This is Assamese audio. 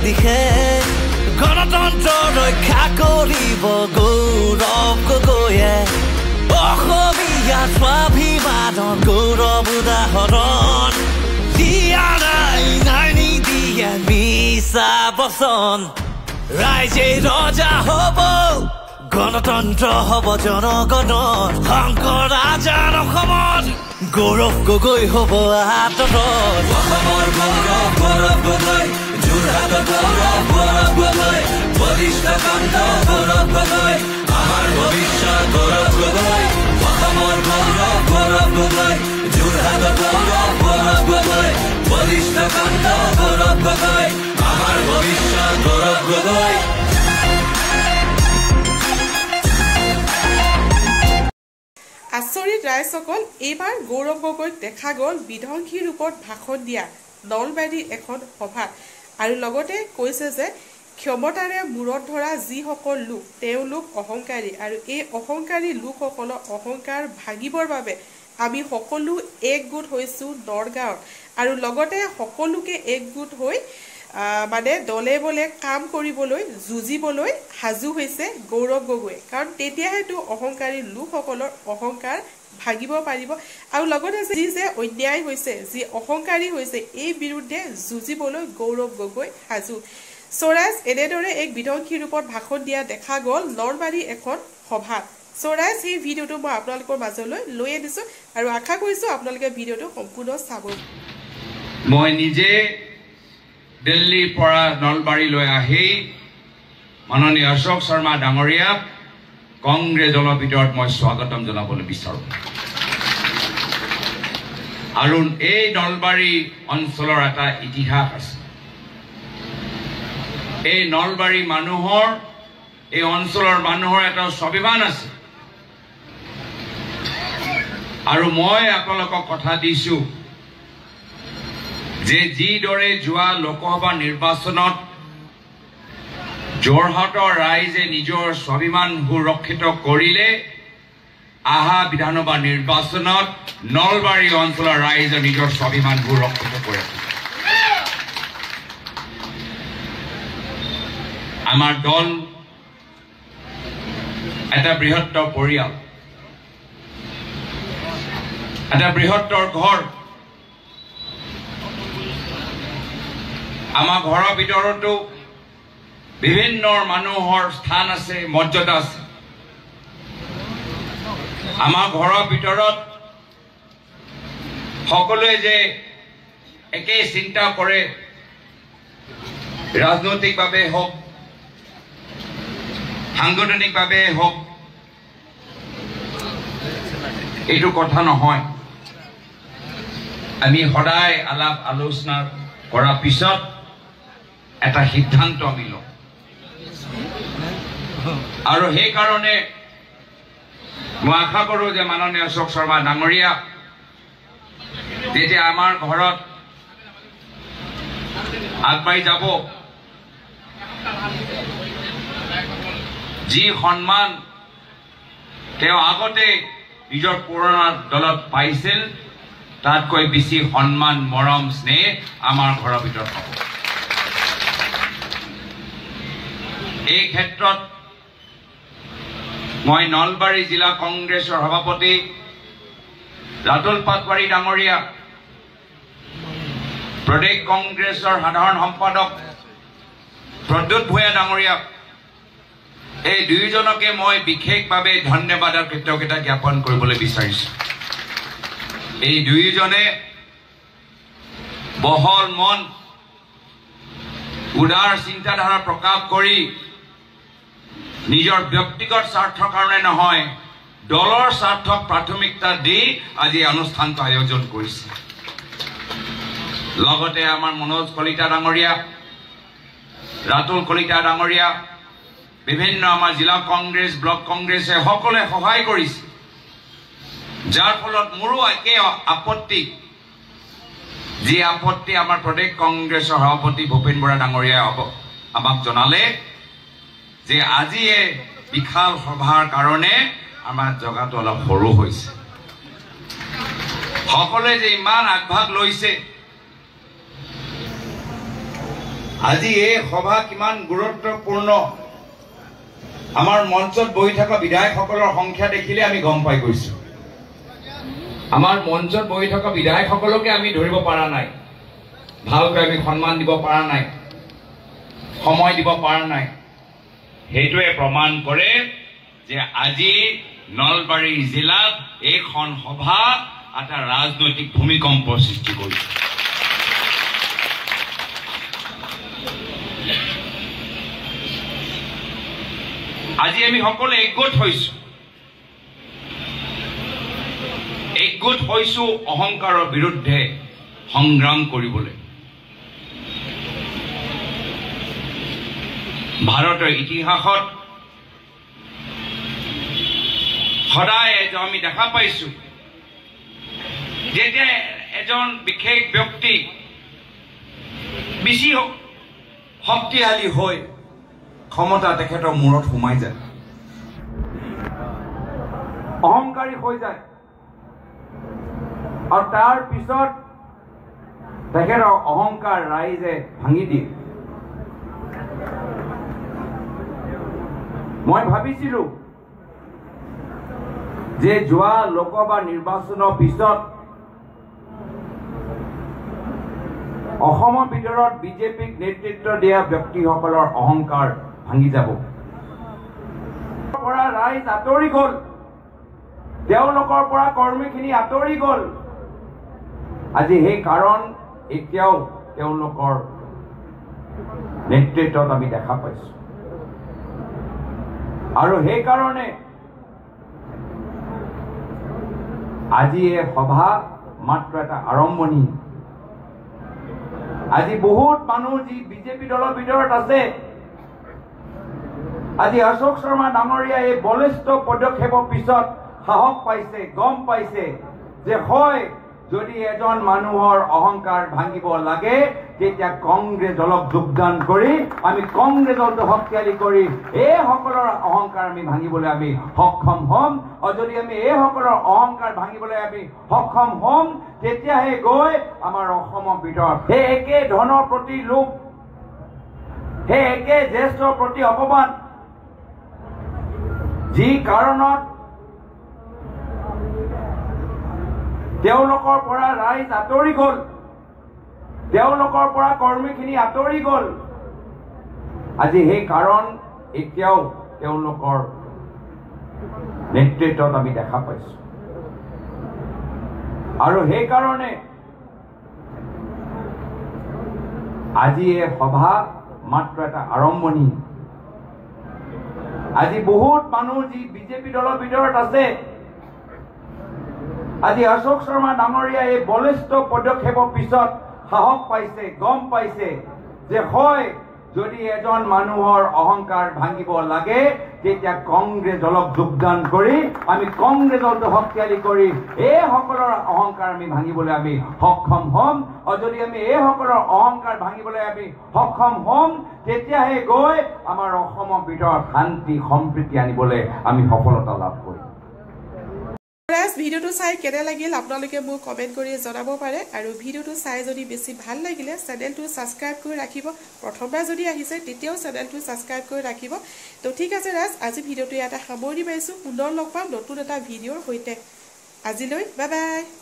দিশে গণতন্ত্ৰ ৰক্ষা কৰিব গৌৰৱ গগৈয়ে অসমীয়া স্বাভিমানৰ গৌৰৱ উদাহৰণ দিয়া নাই নিদিয়ে মিছা বচন ৰাইজে ৰজা হ'ব গণতন্ত্ৰ হ'ব জনগণৰ শংকৰ আজাৰ অসমত গৌৰৱ গগৈ হ'ব আতত অসমৰ গৌৰৱ গৌৰৱ গগৈ যোৰহাটৰ গৌৰৱ গৌৰৱ গগৈ বলিষ্ঠ কণ্ঠ গৌৰৱ গগৈ আমাৰ ভৱিষ্যত গৌৰৱ গগৈ অসমৰ গৌৰৱ গৌৰৱ গগৈ যোৰহাটৰ গৌৰৱ গৌৰৱ গগৈ বলিষ্ঠ কণ্ঠ গৌৰৱ গগৈ আমাৰ ভৱিষ্যত গৌৰৱ গগৈ আচৰিত ৰাইজসকল এইবাৰ গৌৰৱ গগৈক দেখা গ'ল বিধ্বংসী ৰূপত ভাষণ দিয়া নলবাৰীৰ এখন সভাত আৰু লগতে কৈছে যে ক্ষমতাৰে মূৰত ধৰা যিসকল লোক তেওঁলোক অহংকাৰী আৰু এই অহংকাৰী লোকসকলৰ অহংকাৰ ভাঙিবৰ বাবে আমি সকলো একগোট হৈছোঁ নগাঁৱত আৰু লগতে সকলোকে একগোট হৈ মানে দলে বলে কাম কৰিবলৈ যুঁজিবলৈ সাজু হৈছে গৌৰৱ গগৈ কাৰণ তেতিয়াহেতো অহংকাৰী লোকসকলৰ অহংকাৰ ভাগিব পাৰিব আৰু লগতে যে অন্যায় হৈছে যি অহংকাৰী হৈছে এই বিৰুদ্ধে যুঁজিবলৈ গৌৰৱ গগৈ সাজু সৰাজ এনেদৰে এক বিধ্বংসী ৰূপত ভাষণ দিয়া দেখা গ'ল নলবাৰী এখন সভাত সৰাজ এই ভিডিঅ'টো মই আপোনালোকৰ মাজলৈ লৈ আনিছোঁ আৰু আশা কৰিছোঁ আপোনালোকে ভিডিঅ'টো সম্পূৰ্ণ চাব মই নিজে দিল্লীৰ পৰা নলবাৰীলৈ আহি মাননীয় অশোক শৰ্মা ডাঙৰীয়াক কংগ্ৰেছ দলৰ ভিতৰত মই স্বাগতম জনাবলৈ বিচাৰোঁ আৰু এই নলবাৰী অঞ্চলৰ এটা ইতিহাস আছে এই নলবাৰী মানুহৰ এই অঞ্চলৰ মানুহৰ এটা স্বাভিমান আছে আৰু মই আপোনালোকক কথা দিছোঁ যে যিদৰে যোৱা লোকসভা নিৰ্বাচনত যোৰহাটৰ ৰাইজে নিজৰ স্বাভিমান সুৰক্ষিত কৰিলে আহা বিধানসভা নিৰ্বাচনত নলবাৰী অঞ্চলৰ ৰাইজে নিজৰ স্বাভিমান সুৰক্ষিত কৰে আমাৰ দল এটা বৃহত্তৰ পৰিয়াল এটা বৃহত্তৰ ঘৰ আমাৰ ঘৰৰ ভিতৰতো বিভিন্ন মানুহৰ স্থান আছে মৰ্যাদা আছে আমাৰ ঘৰৰ ভিতৰত সকলোৱে যে একেই চিন্তা কৰে ৰাজনৈতিকভাৱে হওক সাংগঠনিকভাৱে হওক এইটো কথা নহয় আমি সদায় আলাপ আলোচনা কৰাৰ পিছত এটা সিদ্ধান্ত আমি লওঁ আৰু সেইকাৰণে মই আশা কৰোঁ যে মাননীয় অশোক শৰ্মা ডাঙৰীয়া যেতিয়া আমাৰ ঘৰত আগবাঢ়ি যাব যি সন্মান তেওঁ আগতে নিজৰ পুৰণা দলত পাইছিল তাতকৈ বেছি সন্মান মৰম স্নেহ আমাৰ ঘৰৰ ভিতৰত হ'ব এই ক্ষেত্ৰত মই নলবাৰী জিলা কংগ্ৰেছৰ সভাপতি ৰাতুল পাটৱাৰী ডাঙৰীয়া প্ৰদেশ কংগ্ৰেছৰ সাধাৰণ সম্পাদক প্ৰদ্যুৎ ভূঞা ডাঙৰীয়া এই দুয়োজনকে মই বিশেষভাৱে ধন্যবাদ আৰু কৃতজ্ঞতা জ্ঞাপন কৰিবলৈ বিচাৰিছোঁ এই দুয়োজনে বহল মন উদাৰ চিন্তাধাৰা প্ৰকাশ কৰি নিজৰ ব্যক্তিগত স্বাৰ্থৰ কাৰণে নহয় দলৰ স্বাৰ্থক প্ৰাথমিকতা দি আজি অনুষ্ঠানটো আয়োজন কৰিছে লগতে আমাৰ মনোজ কলিতা ডাঙৰীয়া ৰাতুল কলিতা ডাঙৰীয়া বিভিন্ন আমাৰ জিলা কংগ্ৰেছ ব্লক কংগ্ৰেছে সকলোৱে সহায় কৰিছে যাৰ ফলত মোৰো একে আপত্তি যি আপত্তি আমাৰ প্ৰদেশ কংগ্ৰেছৰ সভাপতি ভূপেন বৰা ডাঙৰীয়াই আমাক জনালে যে আজি এই বিশাল সভাৰ কাৰণে আমাৰ জগাটো অলপ সৰু হৈছে সকলোৱে যে ইমান আগভাগ লৈছে আজি এই সভা কিমান গুৰুত্বপূৰ্ণ আমাৰ মঞ্চত বহি থকা বিধায়কসকলৰ সংখ্যা দেখিলে আমি গম পাই গৈছো আমাৰ মঞ্চত বহি থকা বিধায়কসকলকে আমি ধৰিব পৰা নাই ভালকৈ আমি সন্মান দিব পৰা নাই সময় দিব পৰা নাই হেতুৱে প্ৰমাণ কৰে যে আজি নলবাৰী জিলাত এইখন সভা এটা ৰাজনৈতিক ভূমিকম্প সৃষ্টি কৰিছে আজি আমি সকলো একগোট হৈছো অহংকাৰৰ বিৰুদ্ধে সংগ্ৰাম কৰিবলৈ ভাৰতৰ ইতিহাসত সদায় আমি দেখা পাইছো যেতিয়া এজন বিশেষ ব্যক্তি বেছি শক্তিশালী হৈ ক্ষমতা তেখেতৰ মূৰত সোমাই যায় অহংকাৰী হৈ যায় আৰু তাৰ পিছত তেখেতৰ অহংকাৰ ৰাইজে ভাঙি দিয়ে মই ভাবিছিলো যে যোৱা লোকসভা নিৰ্বাচনৰ পিছত অসমৰ ভিতৰত বিজেপিক নেতৃত্ব দিয়া ব্যক্তিসকলৰ অহংকাৰ ভাঙি যাব পৰা ৰাইজ আঁতৰি গ'ল তেওঁলোকৰ পৰা কৰ্মীখিনি আঁতৰি গ'ল আজি সেই কাৰণ এতিয়াও তেওঁলোকৰ নেতৃত্বত আমি দেখা পাইছো আৰু সেই কাৰণে আজি এই সভা মাত্ৰ এটা আৰম্ভণি আজি বহুত মানুহ যি বিজেপি দলৰ ভিতৰত আছে আজি অশোক শৰ্মা ডাঙৰীয়া এই বলিষ্ঠ পদক্ষেপৰ পিছত সাহস পাইছে গম পাইছে যে হয় যদি এজন মানুহৰ অহংকাৰ ভাঙিব লাগে তেতিয়া কংগ্ৰেছ দলক যোগদান কৰি আমি কংগ্ৰেছ দলটো শক্তিশালী কৰি এই সকলৰ অহংকাৰ আমি ভাঙিবলৈ আমি সক্ষম হ'ম আৰু যদি আমি এই সকলৰ অহংকাৰ ভাঙিবলৈ আমি সক্ষম হ'ম তেতিয়াহে গৈ আমাৰ অসমৰ ভিতৰত সেই একে ধনৰ প্ৰতি লোভ সেই একে জ্যেষ্ঠৰ প্ৰতি অপমান যি কাৰণত তেওঁলোকৰ পৰা ৰাইজ আঁতৰি গ'ল তেওঁলোকৰ পৰা কৰ্মীখিনি আঁতৰি গ'ল আজি সেই কাৰণ এতিয়াও তেওঁলোকৰ নেতৃত্বত আমি দেখা পাইছো আৰু সেই কাৰণে আজি এই সভা মাত্ৰ এটা আৰম্ভণি আজি বহুত মানুহ যি বিজেপি দলৰ ভিতৰত আছে আজি অশোক শৰ্মা ডাঙৰীয়া এই বলিষ্ঠ পদক্ষেপৰ পিছত সাহস পাইছে গম পাইছে যে হয় যদি এজন মানুহৰ অহংকাৰ ভাঙিব লাগে তেতিয়া কংগ্ৰেছ দলক যোগদান কৰি আমি কংগ্ৰেছ দলটো শক্তিশালী কৰি এই সকলৰ অহংকাৰ আমি ভাঙিবলৈ আমি সক্ষম হ'ম আৰু যদি আমি এই সকলৰ অহংকাৰ ভাঙিবলৈ আমি সক্ষম হ'ম তেতিয়াহে গৈ আমাৰ অসমৰ ভিতৰত শান্তি সম্প্ৰীতি আনিবলৈ আমি সফলতা লাভ কৰিম ভিডিঅ'টো চাই কেনে লাগিল আপোনালোকে মোক কমেণ্ট কৰি জনাব পাৰে আৰু ভিডিঅ'টো চাই যদি বেছি ভাল লাগিলে চেনেলটো ছাবস্ক্ৰাইব কৰি ৰাখিব প্ৰথমবাৰ যদি আহিছে তেতিয়াও চেনেলটো ছাবস্ক্ৰাইব কৰি ৰাখিব তো ঠিক আছে ৰাজ আজি ভিডিঅ'টো ইয়াতে সামৰি পাইছোঁ পুনৰ লগ পাম নতুন এটা ভিডিঅ'ৰ সৈতে আজিলৈ বাই বাই